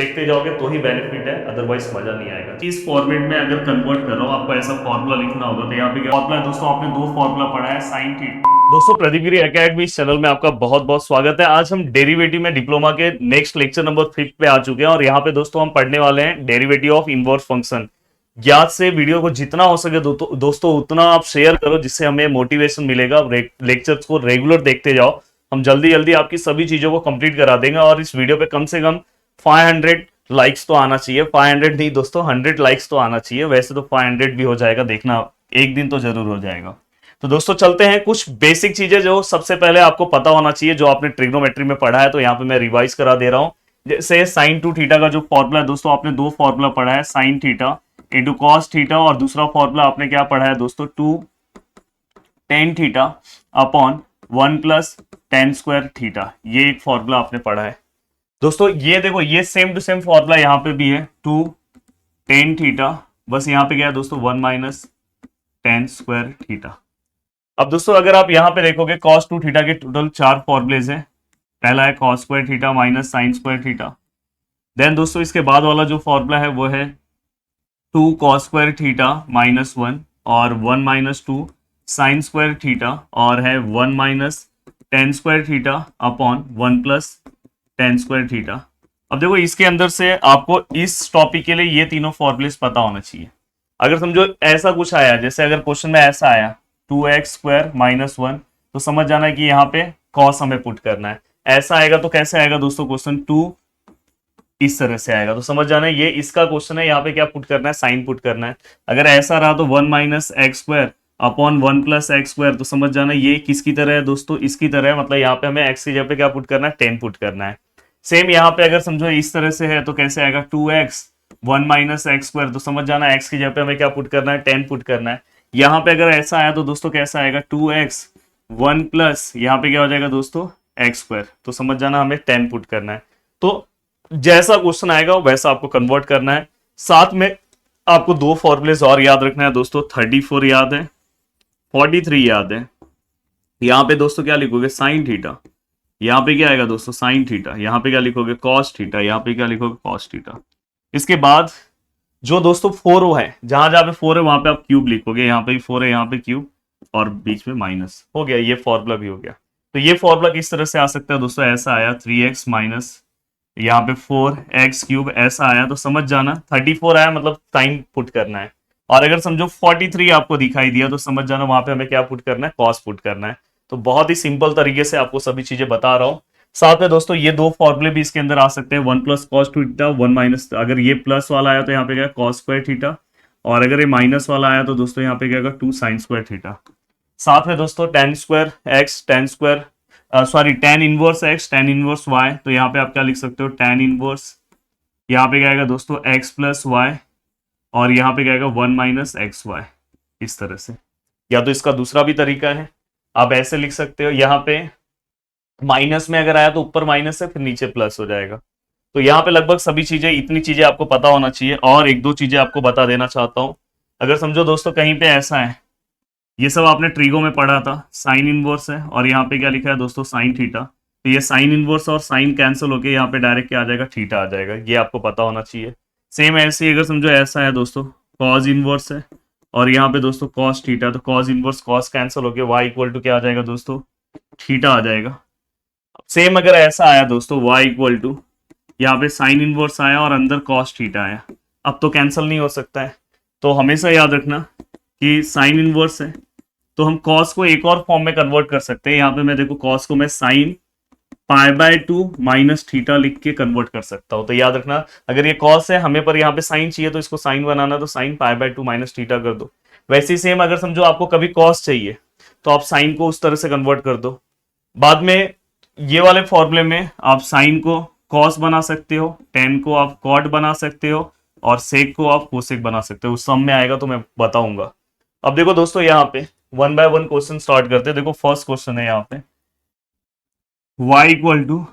देखते जाओगे तो ही बेनिफिट है, अदरवाइज मजा नहीं आएगा। इस फॉर्मेट में अगर कन्वर्ट कर रहा हो, आपको ऐसा फॉर्मूला लिखना होगा, तो यहाँ पे क्या फॉर्मूला है दोस्तों, आपने दो फॉर्मूला पढ़ा है साइन थीटा। दोस्तों प्रदीप गिरी एकेडमी इस चैनल में आपका बहुत बहुत स्वागत है। आज हम डेरिवेटिव में डिप्लोमा के नेक्स्ट लेक्चर नंबर 5 पे आ चुके हैं और यहाँ पे दोस्तों हम पढ़ने वाले हैं डेरिवेटिव ऑफ इनवर्स फंक्शन। ज्ञात से वीडियो को जितना हो सके दोस्तों उतना आप शेयर करो, जिससे हमें मोटिवेशन मिलेगा। लेक्चर्स को रेगुलर देखते जाओ, हम जल्दी जल्दी आपकी सभी चीजों को कंप्लीट करा देंगे। और इस वीडियो पे कम से कम 500 लाइक्स तो आना चाहिए। 500 नहीं दोस्तों, 100 लाइक्स तो आना चाहिए। वैसे तो 500 भी हो जाएगा, देखना एक दिन तो जरूर हो जाएगा। तो दोस्तों चलते हैं, कुछ बेसिक चीजें जो सबसे पहले आपको पता होना चाहिए, जो आपने ट्रिग्नोमेट्री में पढ़ा है, तो यहाँ पे मैं रिवाइज करा दे रहा हूँ। जैसे साइन टू थीटा का जो फॉर्मूला है दोस्तों, आपने दो फॉर्मूला पढ़ा है, sine theta into cos theta, और दूसरा फॉर्मूला आपने क्या पढ़ा है दोस्तों, 2 tan theta upon 1 plus ten square theta. ये एक फॉर्मूला आपने पढ़ा है दोस्तों। ये देखो, ये सेम टू सेम फॉर्मूला यहाँ पे भी है, 2 टेन थीटा, बस यहाँ पे क्या है दोस्तों 1 माइनस टेन स्क्वायर थीटा। अब दोस्तों अगर आप यहाँ पे देखोगे, cos 2 थीटा के टोटल 4 फॉर्मूलेज हैं। पहला है cos square theta minus sine square theta. Then दोस्तों इसके बाद वाला जो फॉर्मूला है वो है 2 cos स्क्वायर थीटा माइनस 1 और 1 माइनस 2 साइन स्क्वायर थीटा, और है 1 minus ten square theta upon 1 plus ten square theta. अब देखो इसके अंदर से आपको इस टॉपिक के लिए ये तीनों फॉर्मूलेस पता होना चाहिए। अगर समझो ऐसा कुछ आया, जैसे अगर क्वेश्चन में ऐसा आया 2x स्क्वायर माइनस 1, तो समझ जाना है कि यहाँ पे कॉस हमें पुट करना है। ऐसा आएगा तो कैसे आएगा दोस्तों क्वेश्चन, 2 इस तरह से आएगा, तो समझ जाना है ये इसका क्वेश्चन है, यहाँ पे क्या पुट करना है, साइन पुट करना है। अगर ऐसा रहा तो 1 minus x square upon 1 plus x square, तो समझ जाना ये किसकी तरह है दोस्तों, इसकी तरह है। मतलब यहाँ पे हमें एक्स की जगह पे क्या पुट करना है, 10 पुट करना है। सेम यहाँ पे अगर समझो इस तरह से है तो कैसे आएगा, 2x 1 माइनस एक्स स्क्वायर, तो समझ जाना एक्स की जगह पे हमें क्या पुट करना है, 10 पुट करना है। यहाँ पे अगर ऐसा आया तो दोस्तों कैसा आएगा, 2x 1 प्लस यहाँ पे क्या हो जाएगा दोस्तों एक्स स्क्वायर, तो समझ जाना हमें 10 पुट करना है। तो जैसा क्वेश्चन आएगा वैसा आपको कन्वर्ट करना है। साथ में आपको दो फॉर्मूलेस और याद रखना है दोस्तों, 34 याद है, 43 याद है। यहाँ पे दोस्तों क्या लिखोगे, साइन थीटा, यहाँ पे क्या आएगा दोस्तों साइन थीटा, यहाँ पे क्या लिखोगे कॉस थीटा, यहाँ पे क्या लिखोगे कॉस थीटा। इसके बाद जो दोस्तों 4 है, जहां जहां पे 4 है वहां पे आप क्यूब लिखोगे, यहाँ पे भी 4 है, यहाँ पे क्यूब, और बीच में माइनस। हो गया, ये फॉर्मूला भी हो गया। तो ये फॉर्मूला किस तरह से आ सकता है दोस्तों, ऐसा आया 3x माइनस यहाँ पे 4x क्यूब, ऐसा आया तो समझ जाना 34 आया, मतलब साइन पुट करना है। और अगर समझो 43 आपको दिखाई दिया तो समझ जाना वहां पे हमें क्या पुट करना है, कॉस पुट करना है। तो बहुत ही सिंपल तरीके से आपको सभी चीजें बता रहा हूँ। साथ में दोस्तों ये दो फॉर्मूले भी इसके अंदर आ सकते हैं, 1 प्लस कॉस थीटा 1 माइनस, अगर ये प्लस वाला आया तो यहाँ पे क्या कॉस स्क्वायर थीटा, और अगर ये माइनस वाला आया तो दोस्तों यहाँ पे क्या होगा 2 साइन स्क्वायर थीटा। साथ में दोस्तों tan square x, tan square sorry tan inverse x, tan inverse y, तो यहाँ पे आप क्या लिख सकते हो, टेन इनवर्स, यहाँ पे क्या आएगा दोस्तों एक्स प्लस वाई, और यहाँ पे क्या आएगा 1 माइनस एक्स वाई, इस तरह से। या तो इसका दूसरा भी तरीका है, आप ऐसे लिख सकते हो, यहाँ पे माइनस में अगर आया तो ऊपर माइनस है फिर नीचे प्लस हो जाएगा। तो यहाँ पे लगभग सभी चीजें, इतनी चीजें आपको पता होना चाहिए। और एक दो चीजें आपको बता देना चाहता हूँ। अगर समझो दोस्तों कहीं पे ऐसा है, ये सब आपने ट्रीगो में पढ़ा था, साइन इनवर्स है और यहाँ पे क्या लिखा है दोस्तों साइन थीटा, तो ये साइन इनवर्स और साइन कैंसिल होके यहाँ पे डायरेक्ट क्या आ जाएगा, थीटा आ जाएगा। ये आपको पता होना चाहिए। सेम ऐसे ही अगर समझो ऐसा है दोस्तों, कॉस इनवर्स है और यहाँ पे दोस्तों कॉस थीटा, तो कॉस इनवर्स कॉस कैंसिल होके y इक्वल टू क्या आ जाएगा दोस्तों, थीटा आ जाएगा। सेम अगर ऐसा आया दोस्तों y इक्वल टू, यहाँ पे साइन इनवर्स आया और अंदर कॉस थीटा आया, अब तो कैंसिल नहीं हो सकता है। तो हमेशा याद रखना कि साइन इनवर्स है तो हम कॉस को एक और फॉर्म में कन्वर्ट कर सकते हैं। यहाँ पे मैं देखो कॉस को मैं sine pi by 2 minus theta लिख के कन्वर्ट कर सकता हूँ। तो याद रखना अगर ये कॉस है हमें पर यहाँ पे साइन चाहिए तो इसको साइन बनाना, तो sine pi by 2 minus theta कर दो। वैसे ही सेम अगर समझो आपको कभी कॉस चाहिए तो आप साइन को उस तरह से कन्वर्ट कर दो। बाद में ये वाले फॉर्मूले में आप साइन को कॉस बना सकते हो, टेन को आप कॉट बना सकते हो, और सेक को आप कोसेक बना सकते हो। उस सम में आएगा तो मैं बताऊंगा। अब देखो दोस्तों यहाँ पे 1 बाय 1 क्वेश्चन स्टार्ट करते हैं। देखो फर्स्ट क्वेश्चन है यहाँ पे y equal to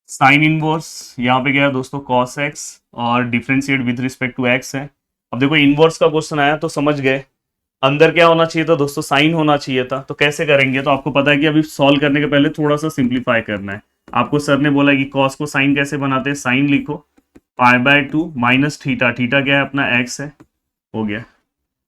sine inverse, यहाँ पे क्या है दोस्तों cos x, और differentiate with respect to x है। अब देखो इनवर्स का क्वेश्चन आया तो समझ गए अंदर क्या होना चाहिए था दोस्तों, साइन होना चाहिए था। तो कैसे करेंगे, तो आपको पता है कि अभी सॉल्व करने के पहले थोड़ा सा सिंप्लीफाई करना है। आपको सर ने बोला कि cos को साइन कैसे बनाते हैं, साइन लिखो pi by 2 minus theta, theta क्या है अपना एक्स है, हो गया।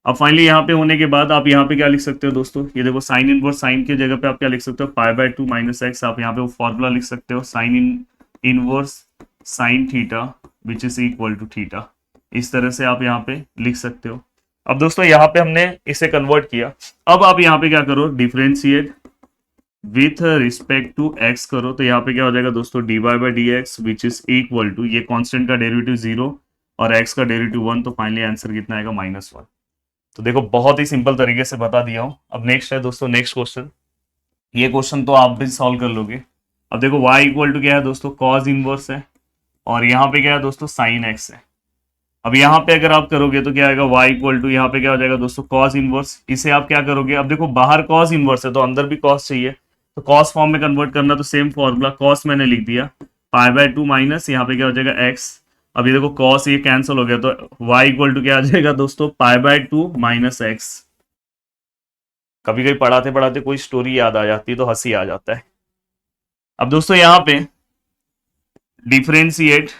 अब फाइनली यहाँ पे होने के बाद आप यहाँ पे क्या लिख सकते हो दोस्तों, ये देखो साइन इनवर्स, साइन की जगह पे आप क्या लिख सकते हो, पाई बाय 2 माइनस एक्स, आप यहाँ पे वो फॉर्मूला लिख सकते हो, sine inverse sine theta which is equal to theta, इस तरह से आप यहाँ पे लिख सकते हो। अब दोस्तों यहाँ पे हमने इसे कन्वर्ट किया, अब आप यहाँ पे क्या करो, differentiate with respect to x करो, तो यहाँ पे क्या हो जाएगा दोस्तों, d y by d x which is equal to, ये कांस्टेंट का डेरिवेटिव 0 और एक्स का डेरिवेटिव 1, तो फाइनली आंसर कितना आएगा, -1। तो देखो बहुत ही सिंपल तरीके से बता दिया हूं। अब नेक्स्ट है दोस्तों, नेक्स्ट क्वेश्चन, ये क्वेश्चन तो आप भी सॉल्व कर लोगे। अब देखो y इक्वल टू क्या है दोस्तों, कॉस इनवर्स है, और यहाँ पे क्या है दोस्तों, साइन एक्स है। अब यहाँ पे अगर आप करोगे तो क्या आएगा, y इक्वल टू, यहाँ पे क्या हो जाएगा दोस्तों, कॉस इनवर्स, इसे आप क्या करोगे, अब देखो बाहर कॉस इनवर्स है तो अंदर भी कॉस चाहिए, तो कॉस फॉर्म में कन्वर्ट करना, तो सेम फॉर्मूला, कॉस मैंने लिख दिया, पाई बाय 2 माइनस यहाँ पे क्या हो जाएगा एक्स, अब ये देखो कॉस ये कैंसिल हो गया, तो y इक्वल टू क्या आ जाएगा दोस्तों, पाई बाय 2 माइनस एक्स। कभी कभी पढ़ाते पढ़ाते कोई स्टोरी याद आ जाती है तो हंसी आ जाता है। अब दोस्तों यहाँ पे differentiate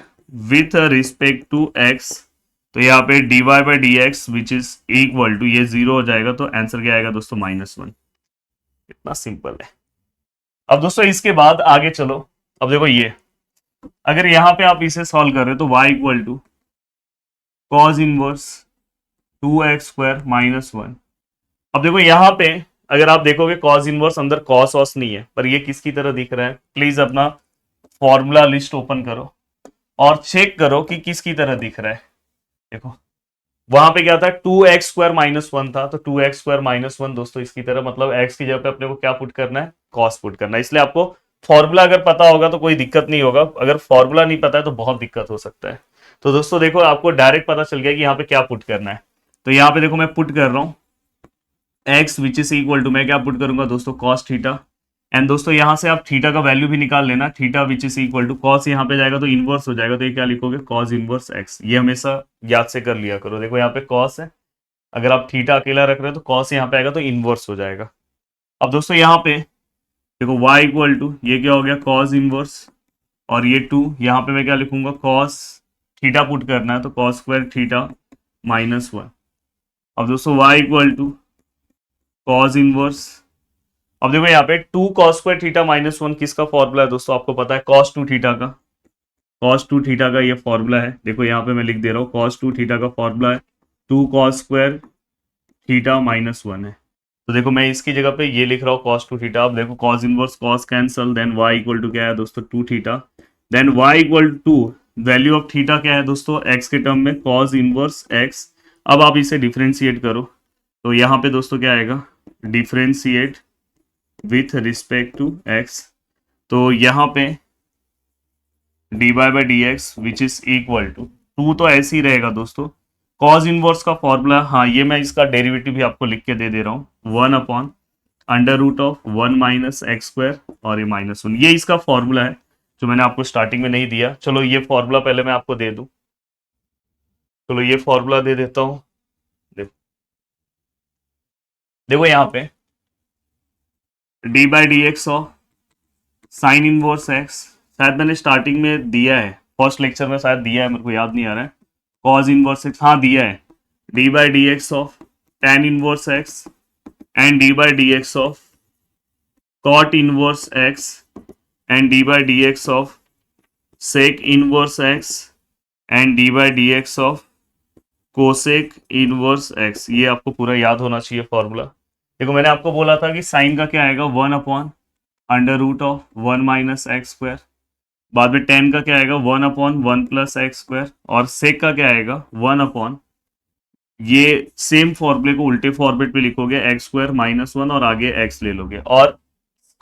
with respect to x, तो यहाँ पे d y by d x which is equal to, ये 0 हो जाएगा, तो आंसर क्या आएगा दोस्तों, -1। इतना सिंपल है। अब दोस्तों इसके बाद आगे चलो, अब देखो ये, अगर यहाँ पे आप इसे सॉल्व कर रहे हो तो y equal to cos inverse 2x² -1। अब देखो यहाँ पे अगर आप देखोगे कॉस इनवर्स, अंदर कॉस वॉस नहीं है, पर ये किसकी तरह दिख रहा है, प्लीज अपना फॉर्मूला लिस्ट ओपन करो और चेक करो कि किसकी तरह दिख रहा है। देखो वहां पे क्या था, 2x² -1 था, तो 2x² -1 दोस्तों इसकी तरह, मतलब x की जगह पे अपने को क्या पुट करना है, कॉस पुट करना है। इसलिए आपको फॉर्मूला अगर पता होगा तो कोई दिक्कत नहीं होगा, अगर फॉर्मूला नहीं पता है तो बहुत दिक्कत हो सकता है। तो दोस्तों देखो आपको डायरेक्ट पता चल गया कि यहाँ पे क्या पुट करना है, तो यहाँ पे देखो मैं पुट कर रहा हूँ x which is equal to, मैं क्या पुट करूंगा दोस्तों, कॉस थीटा, एंड दोस्तों यहां से आप थीटा का वैल्यू भी निकाल लेना, theta which is equal to cos, यहाँ पे जाएगा तो इनवर्स हो जाएगा, तो ये क्या लिखोगे, कॉस इनवर्स x, ये हमेशा याद से कर लिया करो। देखो यहाँ पे कॉस है, अगर आप थीटा अकेला रख रहे हो तो कॉस यहाँ पे आएगा तो इनवर्स हो जाएगा। अब दोस्तों यहाँ पे देखो y इक्वल टू, ये क्या हो गया, कॉस इनवर्स, और ये 2, यहाँ पे मैं क्या लिखूंगा, कॉस थीटा पुट करना है, तो कॉस स्क्वायर थीटा -1। अब दोस्तों y equal to cos inverse, अब देखो यहाँ पे 2 cos स्क्वायर थीटा -1 किसका फॉर्मूला है दोस्तों, आपको पता है, cos 2 थीटा का, cos 2 थीटा का ये फॉर्मूला है। देखो यहाँ पे मैं लिख दे रहा हूँ, cos 2 थीटा का फॉर्मूला है 2 cos स्क्वायर थीटा -1 है। तो देखो मैं इसकी जगह पे ये लिख रहा हूँ cos 2 थीटा। अब देखो cos inverse cos cancel, then y equal to क्या है दोस्तों, 2 theta, then y equal to value of theta क्या है दोस्तों, x के टर्म में cos इनवर्स x। अब आप इसे डिफ्रेंशिएट करो, तो यहाँ पे दोस्तों क्या आएगा, differentiate with respect to x, तो यहाँ पे d y by d x which is equal to 2, तो ऐसे ही रहेगा दोस्तों, कॉज इनवर्स का फॉर्मूला, हाँ ये मैं इसका डेरिवेटिव भी आपको लिख के दे दे रहा हूँ, 1/√1 माइनस एक्स स्क्वायर और ये -1, ये इसका फॉर्मूला है जो मैंने आपको स्टार्टिंग में नहीं दिया। चलो ये फॉर्मूला पहले मैं आपको दे दूं, चलो ये फॉर्मूला दे देता हूँ। देखो यहाँ पे D by d x of sine inverse x, शायद मैंने स्टार्टिंग में दिया है, फर्स्ट लेक्चर में शायद दिया है, मेरे को याद नहीं आ रहा है, कॉज इनवर्स एक्स, हाँ दिया है, d by d x of tan inverse x and d by d x of cot inverse x and d by d x of sec inverse x and d by d x of cosec inverse x, ये आपको पूरा याद होना चाहिए formula. देखो मैंने आपको बोला था कि साइन का क्या आएगा, 1/√1 माइनस एक्स स्क्वायर, बाद में टेन का क्या आएगा, 1/1 प्लस एक्स स्क्वायर, और सेक का क्या आएगा 1/, ये सेम फॉर्मूले को उल्टे फॉर्मेट में लिखोगे, एक्स स्क्वायर -1 और आगे एक्स ले लोगे, और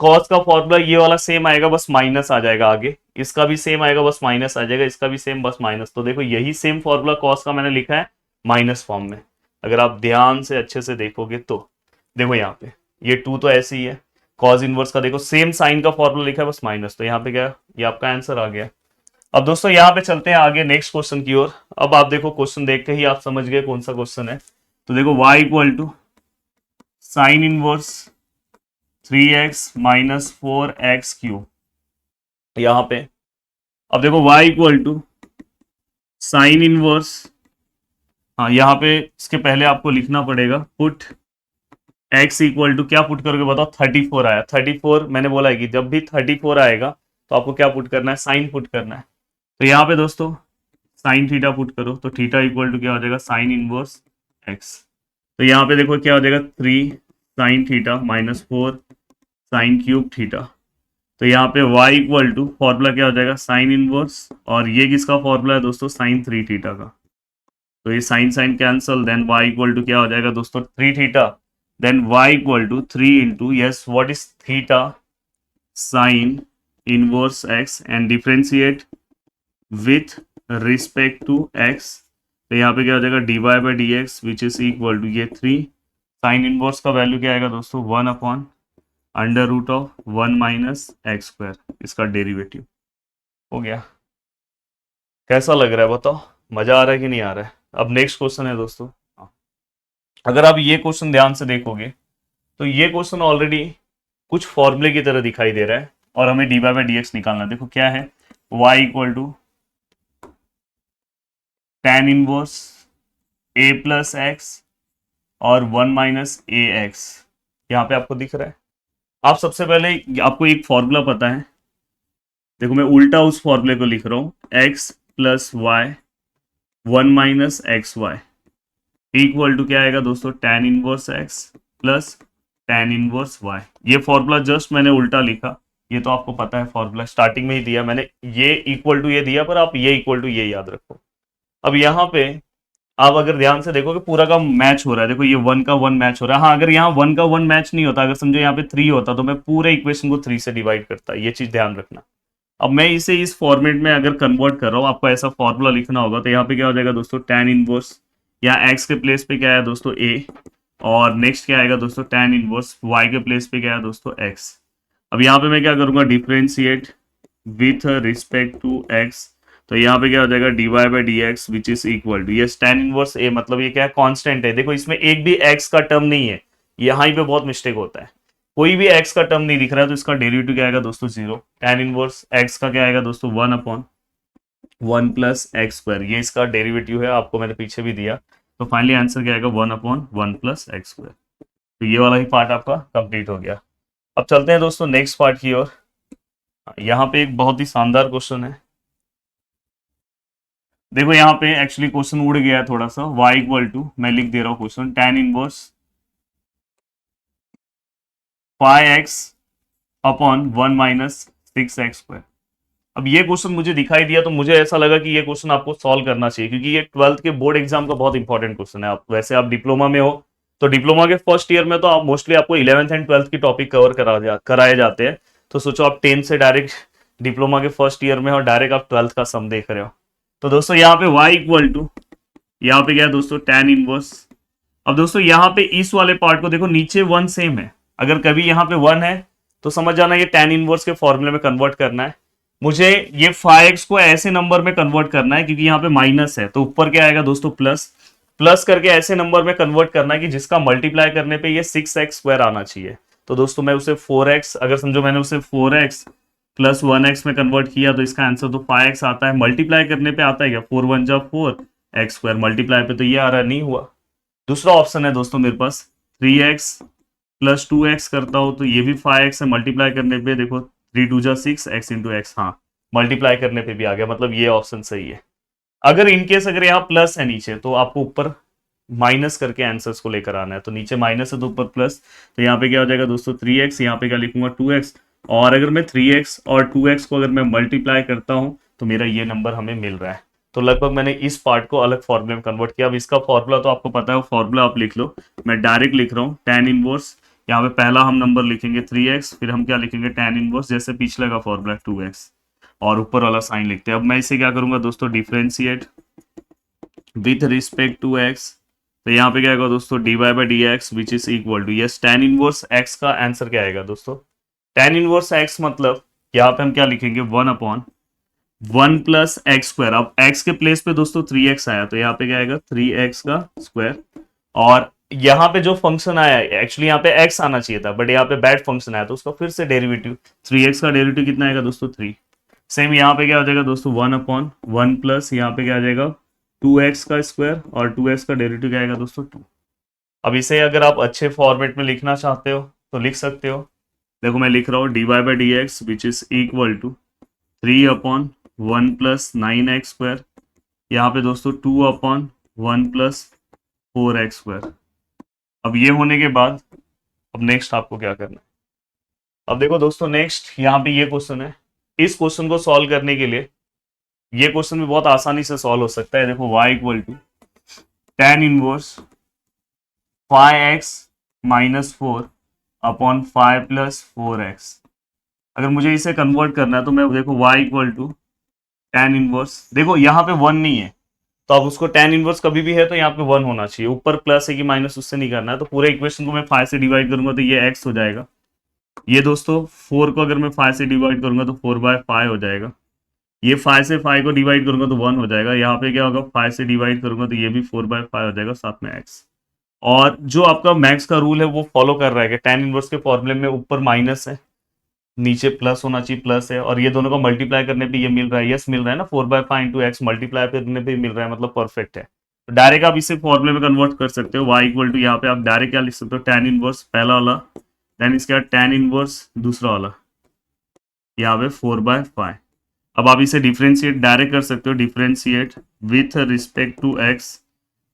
कॉस का फॉर्मूला ये वाला सेम आएगा, बस माइनस आ जाएगा आगे, इसका भी सेम आएगा बस माइनस आ जाएगा, इसका भी सेम बस माइनस। तो देखो यही सेम फॉर्मूला कॉस का मैंने लिखा है माइनस फॉर्म में, अगर आप ध्यान से अच्छे से देखोगे तो देखो यहाँ पे ये 2 तो ऐसे ही है, कॉस इनवर्स का देखो सेम साइन का फॉर्मूला लिखा है बस माइनस, तो यहाँ पे क्या, ये आपका आंसर आ गया। अब दोस्तों यहाँ पे चलते हैं आगे नेक्स्ट क्वेश्चन की ओर। अब आप देखो क्वेश्चन देख के ही आप समझ गए कौन सा क्वेश्चन है, तो देखो y equal to sine inverse 3x minus 4x cube, यहाँ पे अब देखो y equal to sine inverse, हाँ यहाँ पे इसके पहले आपको लिखना पड़ेगा पुट x इक्वल टू, क्या पुट करोगे बताओ, 34 आया, 34 मैंने बोला है कि जब भी 34 आएगा तो आपको क्या पुट करना है, साइन पुट करना है। तो यहाँ पे दोस्तों साइन थीटा पुट करो, तो थीटा इक्वल टू क्या हो जाएगा, साइन इनवर्स x। तो यहाँ पे देखो क्या हो जाएगा, 3 sine theta minus 4 sine cube theta. तो यहाँ पे y इक्वल टू फॉर्मूला क्या हो जाएगा, साइन इनवर्स, और ये किसका फॉर्मूला है दोस्तों, साइन 3 थीटा का। तो ये sine sine cancel, then y equal to क्या हो जाएगा दोस्तों, 3 theta, then y equal to 3 into, yes what is theta, sine inverse x, and differentiate with respect to x। तो यहाँ पे क्या हो जाएगा, dy by d x which is equal to ये 3 साइन इनवर्स का वैल्यू क्या आएगा दोस्तों, 1 upon under root of 1 minus x square, इसका डेरिवेटिव हो गया। कैसा लग रहा है बताओ, मजा आ रहा है कि नहीं आ रहा है। अब नेक्स्ट क्वेश्चन है दोस्तों, अगर आप ये क्वेश्चन ध्यान से देखोगे तो ये क्वेश्चन ऑलरेडी कुछ फॉर्मूले की तरह दिखाई दे रहा है और हमें d y by d x निकालना है। देखो क्या है, y equal to tan inverse a plus x और 1 माइनस ए एक्स, यहाँ पे आपको दिख रहा है। आप सबसे पहले आपको एक फॉर्मूला पता है, देखो मैं उल्टा उस फॉर्मूले को लिख रहा हूँ, x plus y 1 minus x y equal to क्या आएगा दोस्तों, tan inverse x plus tan inverse y। ये फॉर्मूला जस्ट मैंने उल्टा लिखा, ये तो आपको पता है फॉर्मूला स्टार्टिंग में ही दिया मैंने, ये इक्वल टू ये दिया, पर आप ये इक्वल टू ये याद रखो। अब यहाँ पे आप अगर ध्यान से देखोगे पूरा का मैच हो रहा है, देखो ये 1 का 1 मैच हो रहा है। हाँ अगर यहाँ 1 का 1 मैच नहीं होता, अगर समझो यहाँ पे 3 होता तो मैं पूरे इक्वेशन को 3 से डिवाइड करता, ये चीज ध्यान रखना। अब मैं इसे इस फॉर्मेट में अगर कन्वर्ट कर रहा हूँ, आपको ऐसा फॉर्मूला लिखना होगा, तो यहाँ पे क्या हो जाएगा दोस्तों, tan इनवर्स, या x के प्लेस पे क्या है दोस्तों a, और नेक्स्ट क्या आएगा दोस्तों, tan इनवर्स y के प्लेस पे क्या है दोस्तों x। अब यहाँ पे मैं क्या करूंगा, differentiate with respect to x। तो यहाँ पे क्या हो जाएगा, d y by d x which is equal to, ये tan इनवर्स a, मतलब ये क्या है, कांस्टेंट है। देखो इसमें एक भी x का टर्म नहीं है, यहाँ पे बहुत मिस्टेक होता है, कोई भी x का टर्म नहीं दिख रहा है, तो इसका डेरिवेटिव क्या आएगा दोस्तों, 0। tan इनवर्स x का क्या आएगा दोस्तों, 1 अपॉन 1 प्लस एक्स स्क्वायर, ये इसका डेरिवेटिव है, आपको मैंने पीछे भी दिया। तो फाइनली आंसर क्या आएगा, 1 अपॉन 1 प्लस एक्स स्क्वायर। तो ये वाला ही पार्ट आपका कंप्लीट हो गया। अब चलते हैं दोस्तों नेक्स्ट पार्ट की ओर। यहाँ पे एक बहुत ही शानदार क्वेश्चन है, देखो यहाँ पे एक्चुअली क्वेश्चन उड़ गया है थोड़ा सा, y इक्वल टू, मैं लिख दे रहा हूँ question, tan inverse five x upon 1 minus 6 x square. अब ये क्वेश्चन मुझे दिखाई दिया तो मुझे ऐसा लगा कि ये क्वेश्चन आपको सॉल्व करना चाहिए, क्योंकि ये 12th के बोर्ड एग्जाम का बहुत इंपॉर्टेंट क्वेश्चन है। आप वैसे आप डिप्लोमा में हो तो डिप्लोमा के फर्स्ट ईयर में तो आप मोस्टली आपको 11th एंड 12th की टॉपिक कवर कराए जाते हैं। तो सोचो आप 10 से डायरेक्ट डिप्लोमा के फर्स्ट ईयर में और डायरेक्ट आप 12th का सम देख रहे हो। तो दोस्तों यहाँ पे y इक्वल टू, यहाँ पे क्या है दोस्तों, tan इनवर्स। अब दोस्तों यहाँ पे इस वाले पार्ट को देखो, नीचे 1 सेम है, अगर कभी यहाँ पे 1 है तो समझ जाना ये tan इनवर्स के फॉर्मूले में कन्वर्ट करना है। मुझे ये 5x को ऐसे नंबर में कन्वर्ट करना है, क्योंकि यहाँ पे माइनस है, तो ऊपर क्या आएगा दोस्तों, प्लस, प्लस करके ऐसे नंबर में कन्वर्ट करना है कि जिसका मल्टीप्लाई करने पे ये 6x स्क्वायर आना चाहिए। तो दोस्तों मैं उसे 4x, अगर समझो मैंने उसे 4x प्लस 1x में कन्वर्ट किया तो इसका आंसर तो 5x आता है। मल्टीप्लाई करने पे आता है क्या, 4 1 जा 4 एक्स स्क्वायर, मल्टीप्लाई पे तो ये आ रहा नहीं हुआ। दूसरा ऑप्शन है दोस्तों मेरे पास, 3x प्लस 2x करता हो तो ये भी 5x है, मल्टीप्लाई करने पे देखो 3 2 जा 6 x इंटू एक्स, हाँ मल्टीप्लाई करने पे भी आ गया, मतलब ये ऑप्शन सही है। अगर इनकेस अगर यहाँ प्लस है नीचे तो आपको ऊपर माइनस करके आंसर्स को लेकर आना है, तो नीचे माइनस है तो ऊपर प्लस। तो यहाँ पे क्या हो जाएगा दोस्तों, 3x, यहाँ पे क्या लिखूंगा 2x, और अगर मैं 3x और 2x को अगर मैं मल्टीप्लाई करता हूँ तो मेरा ये नंबर हमें मिल रहा है। तो लगभग मैंने इस पार्ट को अलग फॉर्मूले में कन्वर्ट किया। अब इसका फॉर्मूला तो आपको पता है, फॉर्मूला आप लिख लो, मैं डायरेक्ट लिख रहा हूँ, tan इनवर्स, यहाँ पे पहला हम नंबर लिखेंगे 3x, फिर हम क्या लिखेंगे tan इनवर्स, जैसे पिछले का फॉर्मूला 2x, और ऊपर वाला साइन लिखते हैं। अब मैं इसे क्या करूंगा दोस्तों, differentiate with respect to x। तो यहाँ पे क्या आएगा दोस्तों, d y by d x which is equal to, yes tan inverse x का आंसर क्या आएगा दोस्तों, tan इनवर्स x मतलब यहाँ पे हम क्या लिखेंगे, 1 अपॉन 1 प्लस एक्स स्क्वायर। अब x के प्लेस पे दोस्तों 3x आया, तो यहाँ पे क्या आएगा 3x का स्क्वायर, और यहाँ पे जो फंक्शन आया एक्चुअली यहाँ पे x आना चाहिए था, बट यहाँ पे बैड फंक्शन आया तो उसका फिर से डेरिवेटिव, 3x का डेरिवेटिव कितना आएगा दोस्तों 3, सेम यहाँ पे क्या हो जाएगा दोस्तों 1/1 प्लस यहाँ पे क्या आ जाएगा 2x का स्क्वायर और 2x का डेरिवेटिव क्या आएगा दोस्तों 2। अब इसे अगर आप अच्छे फॉर्मेट में लिखना चाहते हो तो लिख सकते हो। देखो मैं लिख रहा हूँ dy/dx which is equal to 3/1 plus 9x²। यहाँ पे दोस्तों 2/1 प्लस 4x²। अब ये होने के बाद अब नेक्स्ट आपको क्या करना है। अब देखो दोस्तों नेक्स्ट यहाँ पे ये क्वेश्चन है। इस क्वेश्चन को सॉल्व करने के लिए ये क्वेश्चन भी बहुत आसानी से सॉल्व हो सकता है। देखो y equal to tan inverse 5x minus 4 upon 5 plus 4x। अगर मुझे इसे कन्वर्ट करना है तो मैं देखो y equal to tan inverse, देखो यहाँ पे 1 नहीं है तो अब उसको tan इनवर्स कभी भी है तो यहाँ पे 1 होना चाहिए। ऊपर प्लस है कि माइनस उससे नहीं करना है। तो पूरे इक्वेशन को मैं 5 से डिवाइड करूंगा तो ये x हो जाएगा। ये दोस्तों 4 को अगर मैं 5 से डिवाइड करूंगा तो 4/5 हो जाएगा। ये 5 से 5 को डिवाइड करूंगा तो 1 हो जाएगा। यहाँ पे क्या होगा 5 से डिवाइड करूंगा तो ये भी 4/5 हो जाएगा, साथ में x। और जो आपका मैक्स का रूल है वो फॉलो कर रहा है कि tan इनवर्स के फॉर्मूले में ऊपर माइनस है नीचे प्लस होना चाहिए, प्लस है, और ये दोनों को मल्टीप्लाई करने पे ये मिल रहा है, यस मिल रहा है ना 4/5 इंटू एक्स मल्टीप्लाई करने पे मिल रहा है, मतलब परफेक्ट है। तो डायरेक्ट आप इसे फॉर्मूले में कन्वर्ट कर सकते हो। y इक्वल टू यहाँ पे आप डायरेक्ट क्या लिख सकते हो tan इनवर्स पहला वाला, देन इसके बाद tan इनवर्स दूसरा वाला यहाँ पे 4/5। अब आप इसे डिफ्रेंशिएट डायरेक्ट कर सकते हो, differentiate with respect to x,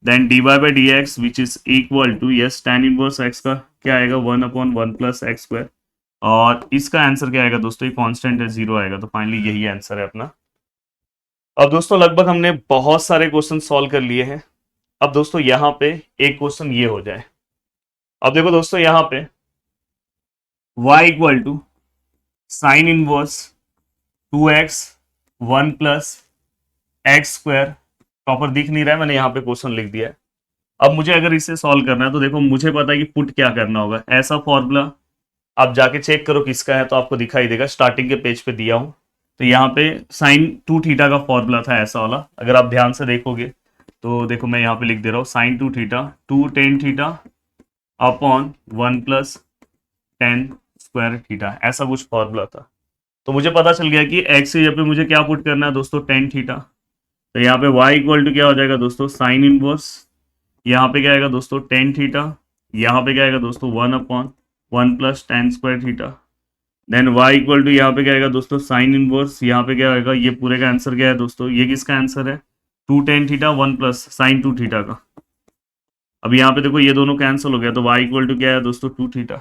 then dy/dx which is equal to yes tan inverse x का क्या आएगा 1/1 प्लस x²। और इसका आंसर क्या आएगा दोस्तों, ये कांस्टेंट है 0 आएगा। तो फाइनली यही आंसर है अपना। अब दोस्तों लगभग हमने बहुत सारे क्वेश्चन सॉल्व कर लिए हैं। अब दोस्तों यहाँ पे एक क्वेश्चन ये हो जाए। अब देखो दोस्तों यहाँ पे y equal to sine inverse 2x 1 plus x²। Proper दिख नहीं रहा है, मैंने यहाँ पे क्वेश्चन लिख दिया है। अब मुझे अगर इसे सॉल्व करना है तो देखो मुझे पता है कि पुट क्या करना होगा। ऐसा फॉर्मूला आप जाके चेक करो किसका है तो आपको दिखाई देगा, स्टार्टिंग के पेज पे दिया हूं। तो यहाँ पे साइन 2 थीटा का फॉर्मूला था ऐसा वाला, अगर आप ध्यान से देखोगे तो देखो मैं यहाँ पे लिख दे रहा हूँ sine 2 theta 2 tan theta upon 1 plus tan square theta, ऐसा कुछ फॉर्मूला था। तो मुझे पता चल गया कि एक्स की जगह पे मुझे क्या पुट करना है दोस्तों tan थीटा। तो यहाँ पे y इक्वल टू क्या हो जाएगा दोस्तों साइन इनवर्स, यहाँ पे क्या आएगा दोस्तों tan थीटा, यहाँ पे क्या आएगा दोस्तों 1/1 plus tan square theta, then y equal to यहाँ पे क्या आएगा दोस्तों साइन इनवर्स, यहाँ पे क्या आएगा, ये पूरे का आंसर क्या है दोस्तों, ये किसका आंसर है 2 tan theta 1 plus sign 2 theta का। अब यहाँ पे देखो ये दोनों कैंसिल हो गया तो y इक्वल टू क्या है दोस्तों 2 थीटा।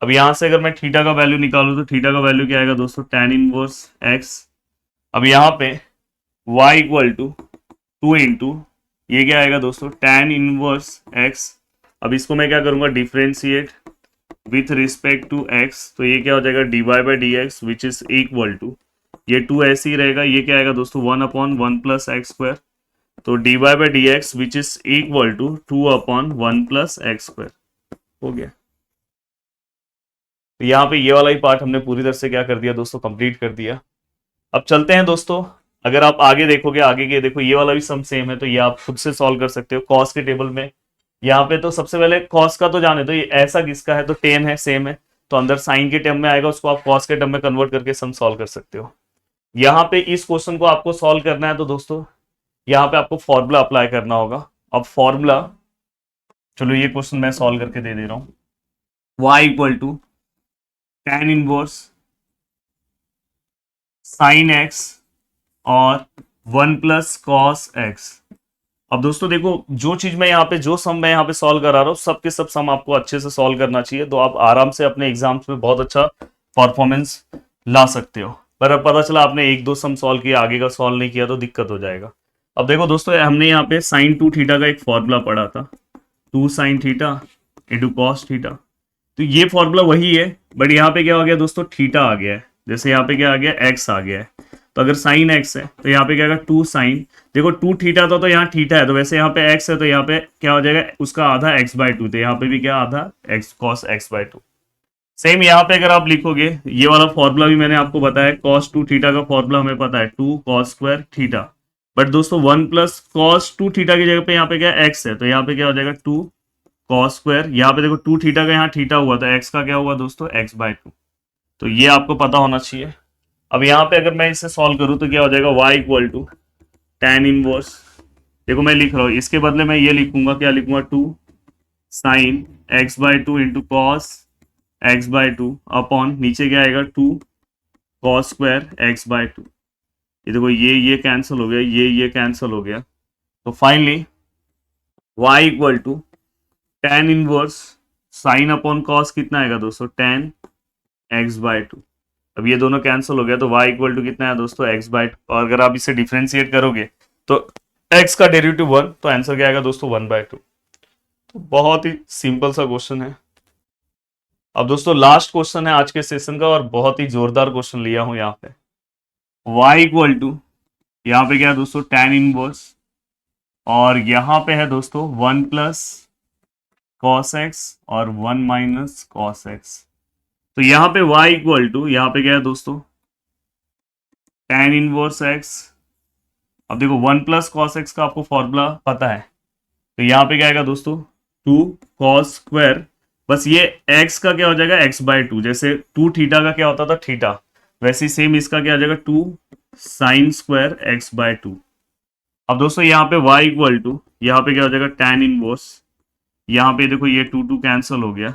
अब यहाँ से अगर मैं थीटा का वैल्यू निकालू तो थीटा का वैल्यू क्या आएगा दोस्तों tan इनवर्स x। अब यहाँ पे y इक्वल टू 2 इंटू ये क्या आएगा दोस्तों tan इनवर्स x। अब इसको मैं क्या करूंगा differentiate with respect to x, तो ये क्या हो जाएगा dy/dx which is equal to ये 2 ऐसे ही रहेगा, ये क्या आएगा दोस्तों 1/1 प्लस x²। तो dy/dx which is equal to 2/1 plus x²। हो गया। तो यहाँ पे ये वाला ही पार्ट हमने पूरी तरह से क्या कर दिया दोस्तों, कंप्लीट कर दिया। अब चलते हैं दोस्तों, अगर आप आगे देखोगे आगे के देखो ये वाला भी सम सेम है तो ये आप खुद से सॉल्व कर सकते हो कॉस के टेबल में। यहाँ पे तो सबसे पहले कॉस का तो जाने दो, ये ऐसा किसका है तो टेन है सेम है, तो अंदर साइन के टर्म में आएगा उसको आप कॉस के टर्म में कन्वर्ट करके सम सॉल्व कर सकते हो। यहाँ पे इस क्वेश्चन को आपको सॉल्व करना है तो दोस्तों यहाँ पे आपको फॉर्मूला अप्लाई करना होगा। अब फॉर्मूला, चलो ये क्वेश्चन मैं सॉल्व करके दे दे रहा हूँ। y equal to tan inverse sine x और 1 प्लस कॉस x। अब दोस्तों देखो जो चीज मैं यहाँ पे जो सम मैं यहाँ पे सॉल्व करा रहा हूँ सब के सब सम आपको अच्छे से सॉल्व करना चाहिए, तो आप आराम से अपने एग्जाम्स में बहुत अच्छा परफॉर्मेंस ला सकते हो। पर अब पता चला आपने 1-2 सम सॉल्व किया आगे का सॉल्व नहीं किया तो दिक्कत हो जाएगा। अब देखो दोस्तों हमने यहाँ पे साइन 2 थीटा का एक फॉर्मूला पढ़ा था 2 sine theta into cos theta, तो ये फॉर्मूला वही है बट यहाँ पे क्या हो गया दोस्तों थीटा आ गया है, जैसे यहाँ पे क्या आ गया एक्स आ गया है। तो अगर साइन एक्स है तो यहाँ पे क्या होगा 2 साइन, देखो 2 थीटा था तो यहाँ थीटा है तो वैसे यहाँ पे एक्स है तो यहाँ पे क्या हो जाएगा उसका आधा x/2, तो यहाँ पे भी क्या आधा x cos x/2। सेम यहाँ पे अगर आप लिखोगे ये वाला फॉर्मूला भी मैंने आपको बताया cos 2 थीटा का फॉर्मूला हमें पता है 2 cos स्क्वायर थीटा, बट दोस्तों 1 प्लस cos 2 थीटा की जगह पे यहाँ पे क्या x है तो यहाँ पे क्या हो जाएगा 2 cos स्क्वायर, यहाँ पे देखो 2 थीटा का यहाँ थीटा हुआ तो x का क्या हुआ दोस्तों x/2। तो ये आपको पता होना चाहिए। अब यहाँ पे अगर मैं इसे सॉल्व करूँ तो क्या हो जाएगा, y equal to tan inverse, देखो मैं लिख रहा हूँ, इसके बदले मैं ये लिखूंगा, क्या लिखूंगा, 2 sign x/2 into cos x/2 upon नीचे क्या आएगा 2 कॉस स्क्वायर x/2। ये देखो ये कैंसिल हो गया, ये कैंसिल हो गया, तो finally y equal to tan inverse sine upon cos कितना आएगा दोस्तों, tan x/2। अब ये दोनों कैंसिल हो गया तो y इक्वल टू कितना है दोस्तों, x/2। और अगर आप इसे डिफ्रेंशिएट करोगे तो x का डेरिवेटिव 1, तो आंसर क्या आएगा दोस्तों, 1/2। तो बहुत ही सिंपल सा क्वेश्चन है। अब दोस्तों लास्ट क्वेश्चन है आज के सेशन का, और बहुत ही जोरदार क्वेश्चन लिया हूं यहाँ पे। y इक्वल टू यहाँ पे क्या है दोस्तों, tan इनवर्स, और यहाँ पे है दोस्तों 1 प्लस कॉस एक्स और 1 माइनस कॉस एक्स। तो यहाँ पे y इक्वल टू यहाँ पे क्या है दोस्तों, tan इनवर्स x। अब देखो 1 प्लस कॉस एक्स का आपको फॉर्मूला पता है, तो यहाँ पे क्या आएगा दोस्तों, 2 कॉस स्क्वायर, बस ये x का क्या हो जाएगा, x/2। जैसे 2 थीटा का क्या होता था, थीटा, वैसे ही सेम इसका क्या हो जाएगा, 2 साइन स्क्वायर x/2। अब दोस्तों यहाँ पे y इक्वल टू यहाँ पे क्या हो जाएगा, tan इनवर्स, यहाँ पे देखो ये 2 कैंसिल हो गया।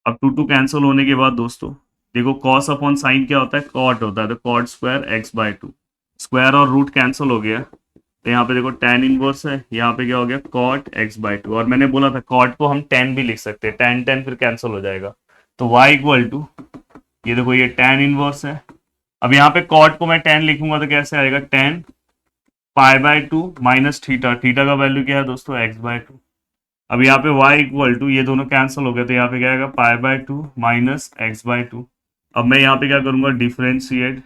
अब 2 कैंसिल होने के बाद दोस्तों देखो cos अपॉन साइन क्या होता है, cot होता है, तो cot स्क्वायर x/2, स्क्वायर और रूट कैंसिल हो गया, तो यहाँ पे देखो tan इनवर्स है, यहाँ पे क्या हो गया, cot x/2। और मैंने बोला था cot को हम tan भी लिख सकते हैं, tan फिर कैंसिल हो जाएगा, तो y इक्वल टू ये देखो ये tan इनवर्स है। अब यहाँ पे cot को मैं tan लिखूंगा तो कैसे आएगा, tan π/2 माइनस थीटा, थीटा का वैल्यू क्या है दोस्तों, x/2। अब यहाँ पे y इक्वल टू ये दोनों कैंसिल हो गए, तो यहाँ पे क्या आएगा, π/2 माइनस x/2। अब मैं यहाँ पे क्या करूंगा, differentiate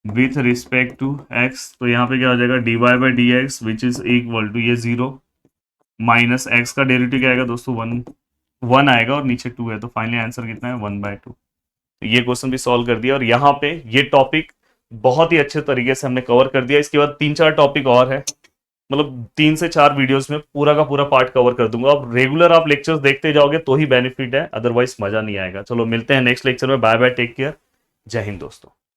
with respect to x, तो यहाँ पे क्या हो जाएगा, dy/dx which is equal to ये 0 माइनस x का डेरिवेटिव क्या आएगा दोस्तों, 1 आएगा, और नीचे 2 है, तो फाइनली आंसर कितना है, 1/2। तो ये क्वेश्चन भी सॉल्व कर दिया, और यहाँ पे ये टॉपिक बहुत ही अच्छे तरीके से हमने कवर कर दिया। इसके बाद 3-4 टॉपिक और है, मतलब 3 से 4 वीडियोस में पूरा का पूरा पार्ट कवर कर दूंगा। अब रेगुलर आप लेक्चर्स देखते जाओगे तो ही बेनिफिट है, अदरवाइज मजा नहीं आएगा। चलो मिलते हैं नेक्स्ट लेक्चर में, बाय बाय, टेक केयर, जय हिंद दोस्तों।